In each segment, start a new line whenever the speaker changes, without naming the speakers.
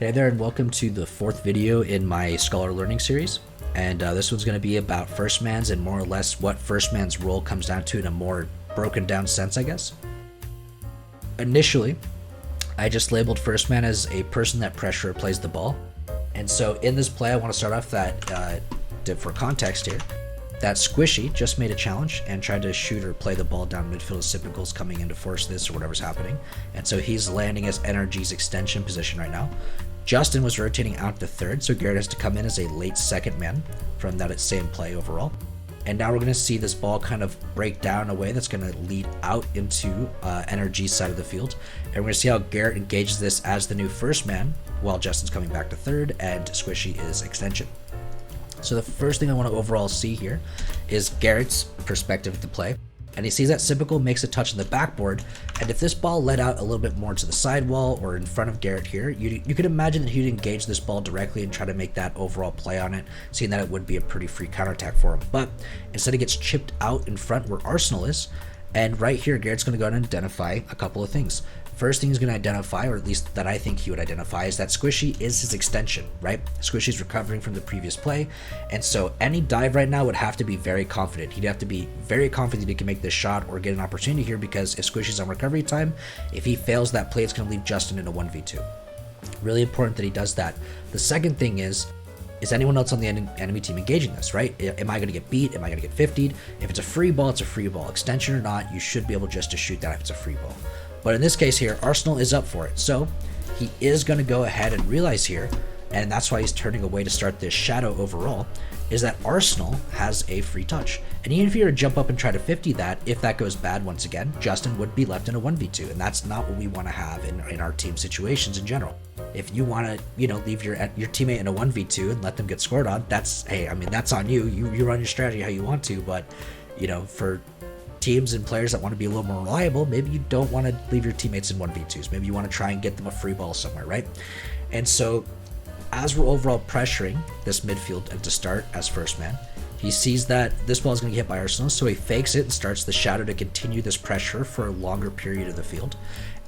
Hey there, and welcome to the fourth video in my Scholar Learning series. And this one's going to be about first mans and more or less what first man's role comes down to in a more broken down sense, I guess. Initially, I just labeled first man as a person that pressure plays the ball. And so in this play, I want to start off that, for context here, that Squishy just made a challenge and tried to shoot or play the ball down midfield as Sypical's coming in to force this or whatever's happening. And so he's landing as NRG's extension position right now. Justin was rotating out to third, so Garrett has to come in as a late second man from that same play overall. And now we're going to see this ball kind of break down in a way that's going to lead out into NRG's side of the field. And we're going to see how Garrett engages this as the new first man, while Justin's coming back to third and Squishy is extension. So the first thing I want to overall see here is Garrett's perspective of the play. And he sees that Sypical makes a touch on the backboard, and if this ball led out a little bit more to the sidewall or in front of Garrett here, you could imagine that he'd engage this ball directly and try to make that overall play on it, seeing that it would be a pretty free counterattack for him. But instead it gets chipped out in front where Arsenal is, and right here Garrett's going to go ahead and identify a couple of things. First thing he's going to identify, or at least that I think he would identify, is that Squishy is his extension, right? Squishy's recovering from the previous play, and so any dive right now would have to be very confident. He'd have to be very confident he can make this shot or get an opportunity here, because if Squishy's on recovery time, if he fails that play, it's going to leave Justin in a 1v2. Really important that he does that. The second thing is anyone else on the enemy team engaging this, right? Am I going to get beat? Am I going to get 50'd? If it's a free ball, it's a free ball. Extension or not, you should be able just to shoot that if it's a free ball. But in this case here, Arsenal is up for it. So he is going to go ahead and realize here, and that's why he's turning away to start this shadow overall, is that Arsenal has a free touch. And even if you were to jump up and try to 50 that, if that goes bad once again, Justin would be left in a 1v2. And that's not what we want to have in our team situations in general. If you want to, leave your teammate in a 1v2 and let them get scored on, that's on you. You run your strategy how you want to, but, for teams and players that want to be a little more reliable, maybe you don't want to leave your teammates in 1v2s. Maybe you want to try and get them a free ball somewhere, right? And so as we're overall pressuring this midfield at the start as first man, he sees that this ball is going to get hit by Arsenal, so he fakes it and starts the shadow to continue this pressure for a longer period of the field.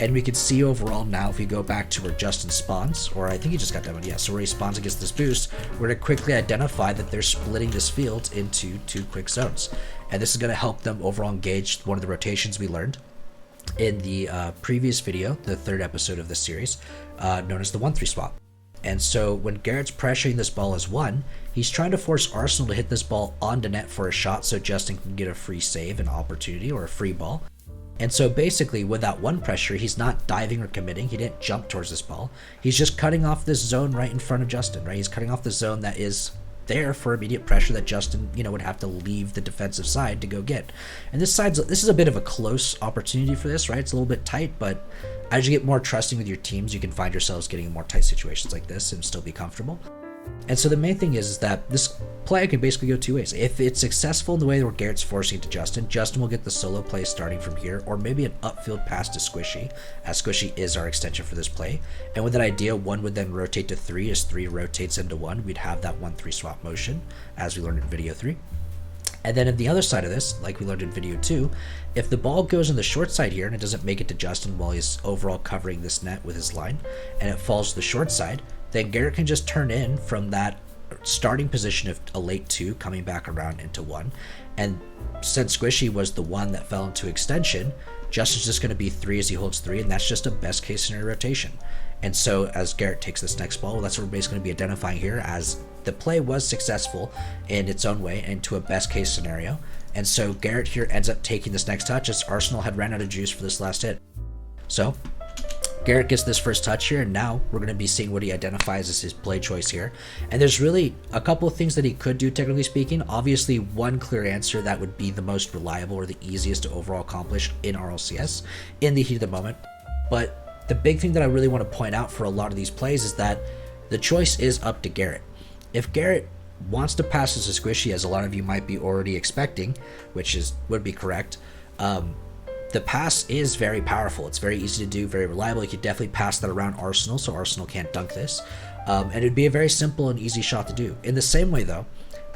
And we can see overall now, if we go back to where Justin spawns, or I think he just got that one, yeah, so where he spawns against this boost, we're going to quickly identify that they're splitting this field into two quick zones. And this is going to help them overall engage one of the rotations we learned in the previous video, the third episode of this series, known as the 1-3 swap. And so when Garrett's pressuring this ball as one, he's trying to force Arsenal to hit this ball onto net for a shot so Justin can get a free save, an opportunity, or a free ball. And so basically with that one pressure, he's not diving or committing. He didn't jump towards this ball. He's just cutting off this zone right in front of Justin, right? He's cutting off the zone that is there for immediate pressure that Justin, would have to leave the defensive side to go get. And this is a bit of a close opportunity for this, right? It's a little bit tight, but as you get more trusting with your teams, you can find yourselves getting in more tight situations like this and still be comfortable. And so the main thing is that this play can basically go two ways. If it's successful in the way where Garrett's forcing it to Justin, Justin will get the solo play starting from here, or maybe an upfield pass to Squishy, as Squishy is our extension for this play. And with that idea, one would then rotate to three. As three rotates into one, we'd have that 1-3 swap motion, as we learned in video 3. And then on the other side of this, like we learned in video 2, if the ball goes on the short side here and it doesn't make it to Justin while he's overall covering this net with his line, and it falls to the short side, then Garrett can just turn in from that starting position of a late 2 coming back around into 1. And since Squishy was the one that fell into extension, Justin's just going to be 3 as he holds 3, and that's just a best case scenario rotation. And so as Garrett takes this next ball, that's what we're basically going to be identifying here as the play was successful in its own way into a best case scenario. And so Garrett here ends up taking this next touch as Arsenal had ran out of juice for this last hit. So Garrett gets this first touch here, and now we're going to be seeing what he identifies as his play choice here. And there's really a couple of things that he could do, technically speaking. Obviously, one clear answer that would be the most reliable or the easiest to overall accomplish in RLCS in the heat of the moment. But the big thing that I really want to point out for a lot of these plays is that the choice is up to Garrett. If Garrett wants to pass this to Squishy, as a lot of you might be already expecting, which would be correct, the pass is very powerful. It's very easy to do, very reliable. You could definitely pass that around Arsenal, so Arsenal can't dunk this. And it'd be a very simple and easy shot to do. In the same way, though,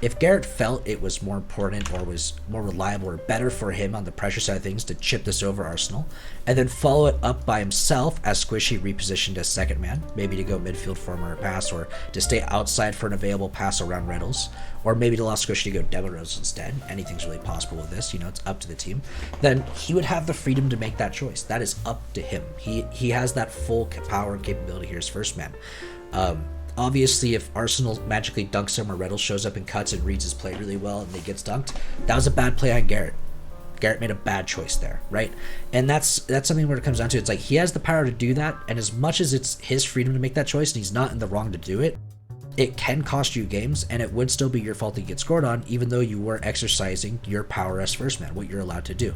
If Garrett felt it was more important or was more reliable or better for him on the pressure side of things to chip this over Arsenal, and then follow it up by himself as Squishy repositioned as second man, maybe to go midfield for him or a pass, or to stay outside for an available pass around Reynolds, or maybe to allow Squishy to go demo Reynolds instead, anything's really possible with this, it's up to the team, then he would have the freedom to make that choice. That is up to him. He has that full power and capability here as first man. Obviously, if Arsenal magically dunks him or Reynolds shows up and cuts and reads his play really well and they gets dunked, that was a bad play on Garrett. Garrett made a bad choice there, right? And that's something where it comes down to, it's like he has the power to do that, and as much as it's his freedom to make that choice and he's not in the wrong to do it, it can cost you games, and it would still be your fault to get scored on, even though you were exercising your power as first man, what you're allowed to do.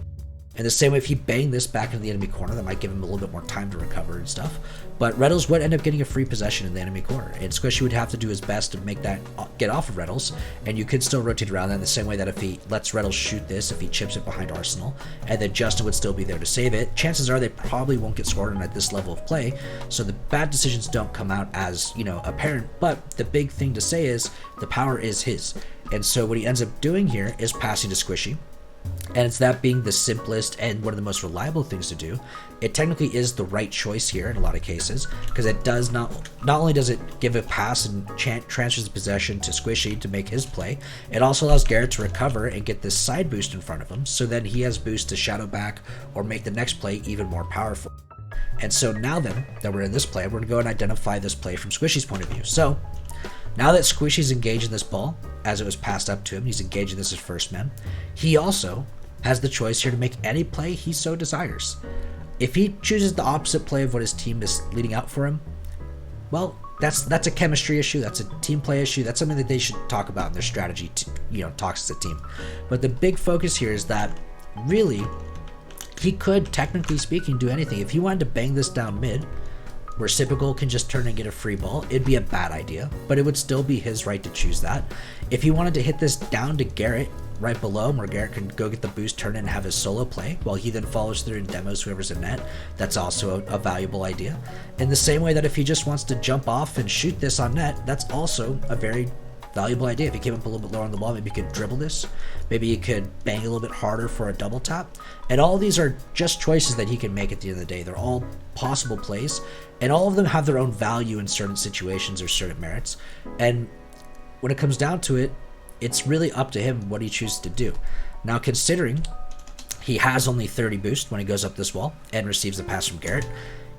In the same way, if he banged this back into the enemy corner, that might give him a little bit more time to recover and stuff. But Reynolds would end up getting a free possession in the enemy corner, and Squishy would have to do his best to make that get off of Reynolds, and you could still rotate around that in the same way that if he lets Reynolds shoot this, if he chips it behind Arsenal, and then Justin would still be there to save it, chances are they probably won't get scored on at this level of play, so the bad decisions don't come out as, apparent. But the big thing to say is the power is his, and so what he ends up doing here is passing to Squishy. And it's that being the simplest and one of the most reliable things to do. It technically is the right choice here in a lot of cases, because it does not only does it give a pass and transfers the possession to Squishy to make his play, it also allows Garrett to recover and get this side boost in front of him, so then he has boost to shadow back or make the next play even more powerful. And so now then that we're in this play, we're going to go and identify this play from Squishy's point of view. So now that Squishy's engaged in this ball, as it was passed up to him, he's engaging this as first man, he also has the choice here to make any play he so desires. If he chooses the opposite play of what his team is leading out for him, well, that's a chemistry issue, that's a team play issue, that's something that they should talk about in their strategy, talks as a team. But the big focus here is that really, he could, technically speaking, do anything. If he wanted to bang this down mid, where Sipical can just turn and get a free ball, it'd be a bad idea, but it would still be his right to choose that. If he wanted to hit this down to Garrett, right below him, where Garrett can go get the boost, turn in and have his solo play, while he then follows through and demos whoever's in net, that's also a valuable idea. In the same way that if he just wants to jump off and shoot this on net, that's also a very valuable idea. If he came up a little bit lower on the ball, maybe he could dribble this, maybe he could bang a little bit harder for a double tap, and all of these are just choices that he can make at the end of the day. They're all possible plays, and all of them have their own value in certain situations or certain merits, and when it comes down to it, it's really up to him what he chooses to do. Now, considering he has only 30 boost when he goes up this wall and receives the pass from Garrett,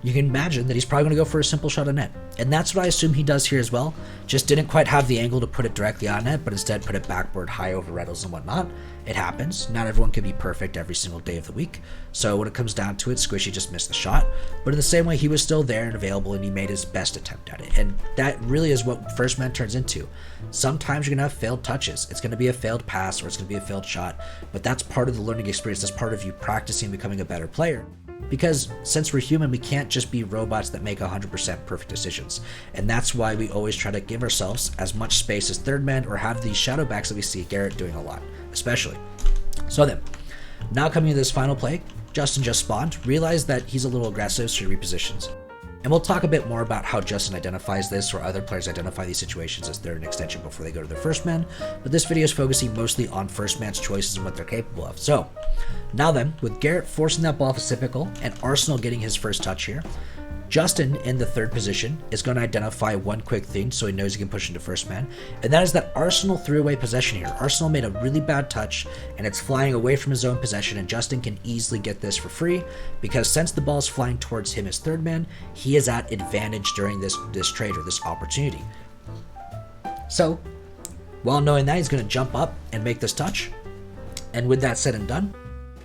you can imagine that he's probably going to go for a simple shot on net. And that's what I assume he does here as well. Just didn't quite have the angle to put it directly on net, but instead put it backboard high over Reynolds and whatnot. It happens. Not everyone can be perfect every single day of the week. So when it comes down to it, Squishy just missed the shot. But in the same way, he was still there and available, and he made his best attempt at it. And that really is what first man turns into. Sometimes you're going to have failed touches. It's going to be a failed pass or it's going to be a failed shot. But that's part of the learning experience. That's part of you practicing and becoming a better player. Because since we're human, we can't just be robots that make 100% perfect decisions. And that's why we always try to give ourselves as much space as third man or have these shadow backs that we see Garrett doing a lot, especially. So then, now coming to this final play, Justin just spawned, realized that he's a little aggressive, so he repositions. And we'll talk a bit more about how Justin identifies this or other players identify these situations as third and extension before they go to their first man, but this video is focusing mostly on first man's choices and what they're capable of. So, now then, with Garrett forcing that ball for Sipical and Arsenal getting his first touch here, Justin in the third position is going to identify one quick thing so he knows he can push into first man, and that is that Arsenal threw away possession here. Arsenal made a really bad touch and it's flying away from his own possession, and Justin can easily get this for free because since the ball is flying towards him as third man, he is at advantage during this trade or this opportunity. So, while knowing that, he's going to jump up and make this touch, and with that said and done,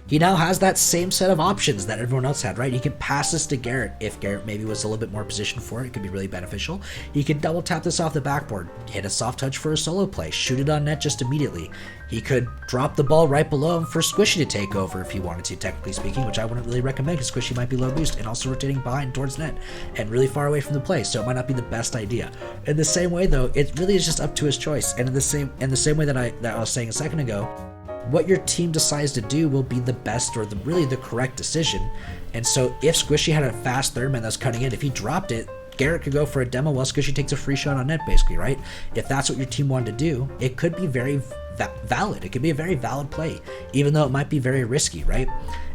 he now has that same set of options that everyone else had, right? He can pass this to Garrett if Garrett maybe was a little bit more positioned for it. It could be really beneficial. He could double tap this off the backboard, hit a soft touch for a solo play, shoot it on net just immediately. He could drop the ball right below him for Squishy to take over if he wanted to, technically speaking, which I wouldn't really recommend because Squishy might be low boost and also rotating behind towards net and really far away from the play, so it might not be the best idea. In the same way, though, it really is just up to his choice. And in the same way that I was saying a second ago, what your team decides to do will be the best or really the correct decision. And so if Squishy had a fast third man that's cutting in, if he dropped it, Garrett could go for a demo while Squishy takes a free shot on net, basically, right? If that's what your team wanted to do, it could be very valid. It could be a very valid play, even though it might be very risky, right?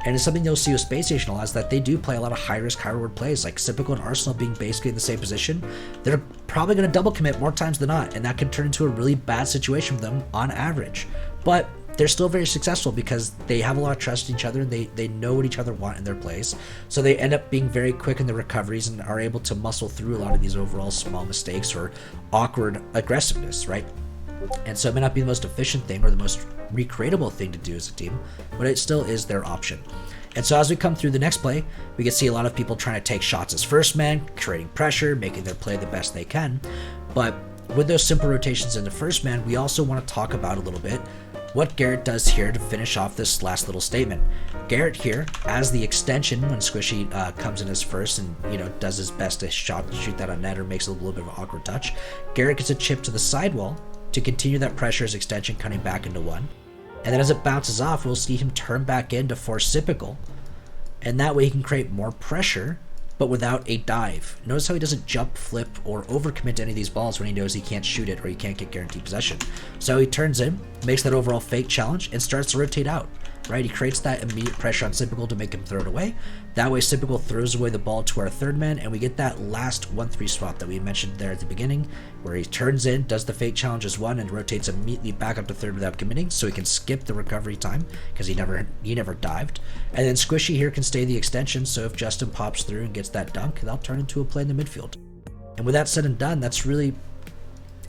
And it's something you'll see with Space Station a lot, is that they do play a lot of high-risk, high-reward plays, like Sypical and Arsenal being basically in the same position. They're probably going to double commit more times than not, and that can turn into a really bad situation for them on average. But they're still very successful because they have a lot of trust in each other, and they know what each other want in their plays. So they end up being very quick in their recoveries and are able to muscle through a lot of these overall small mistakes or awkward aggressiveness, right? And so it may not be the most efficient thing or the most recreatable thing to do as a team, but it still is their option. And so as we come through the next play, we can see a lot of people trying to take shots as first man, creating pressure, making their play the best they can. But with those simple rotations into first man, we also want to talk about a little bit what Garrett does here to finish off this last little statement. Garrett here, as the extension when Squishy comes in as first and, you know, does his best to shoot that on net or makes a little bit of an awkward touch, Garrett gets a chip to the sidewall to continue that pressure as extension cutting back into one. And then as it bounces off, we'll see him turn back in to force Sypical. And that way he can create more pressure, but without a dive. Notice how he doesn't jump, flip, or overcommit to any of these balls when he knows he can't shoot it or he can't get guaranteed possession. So he turns in, makes that overall fake challenge, and starts to rotate out. Right, he creates that immediate pressure on Sypical to make him throw it away. That way Sypical throws away the ball to our third man, and we get that last 1-3 swap that we mentioned there at the beginning, where he turns in, does the fake challenge as one, and rotates immediately back up to third without committing, so he can skip the recovery time because he never dived. And then Squishy here can stay the extension, so if Justin pops through and gets that dunk, that'll turn into a play in the midfield. And with that said and done, that's really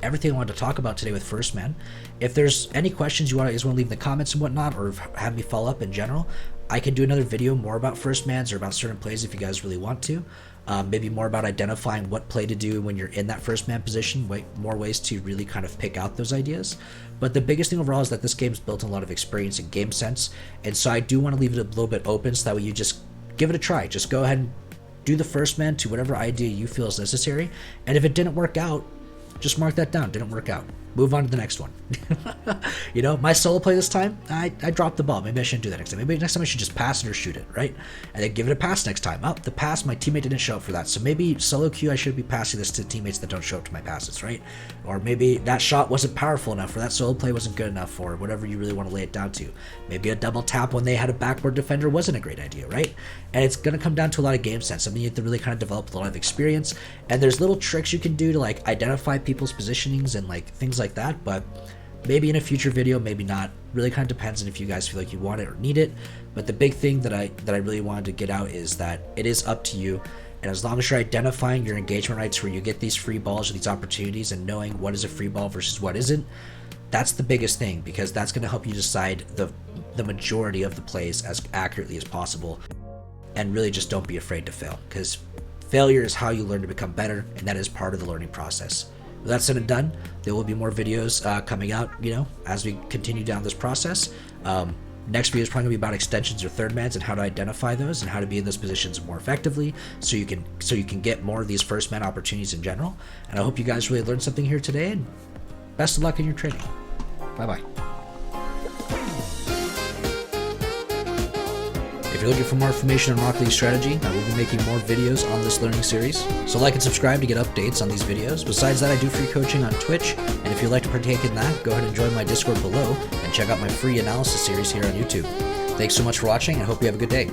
everything I wanted to talk about today with First Man. If there's any questions you want to leave in the comments and whatnot, or have me follow up in general, I can do another video more about First Mans or about certain plays if you guys really want to. Maybe more about identifying what play to do when you're in that first man position, more ways to really kind of pick out those ideas. But the biggest thing overall is that this game's built on a lot of experience and game sense, and so I do want to leave it a little bit open so that way you just give it a try. Just go ahead and do the first man to whatever idea you feel is necessary, and if it didn't work out, just mark that down. Didn't work out. Move on to the next one. You know, my solo play this time, I dropped the ball. Maybe I shouldn't do that next time. Maybe next time I should just pass it or shoot it, right? And then give it a pass next time. Oh, the pass, my teammate didn't show up for that. So maybe solo queue, I should be passing this to teammates that don't show up to my passes, right? Or maybe that shot wasn't powerful enough, or that solo play wasn't good enough, or whatever you really want to lay it down to. Maybe a double tap when they had a backboard defender wasn't a great idea, right? And it's going to come down to a lot of game sense, something you have to really kind of develop with a lot of experience. And there's little tricks you can do to like identify people's positionings and like things like that, but maybe in a future video, maybe not. Really kind of depends on if you guys feel like you want it or need it. But the big thing that I really wanted to get out is that it is up to you. And as long as you're identifying your engagement rights where you get these free balls or these opportunities and knowing what is a free ball versus what isn't, that's the biggest thing, because that's going to help you decide the majority of the plays as accurately as possible. And really just don't be afraid to fail, because failure is how you learn to become better, and that is part of the learning process. With that said and done, there will be more videos coming out, you know, as we continue down this process. Next video is probably going to be about extensions or third mans and how to identify those and how to be in those positions more effectively, so you can get more of these first man opportunities in general. And I hope you guys really learned something here today, and best of luck in your training. Bye bye. If you're looking for more information on Rocket League strategy, I will be making more videos on this learning series, so like and subscribe to get updates on these videos. Besides that, I do free coaching on Twitch, and if you'd like to partake in that, go ahead and join my Discord below, and check out my free analysis series here on YouTube. Thanks so much for watching, and I hope you have a good day.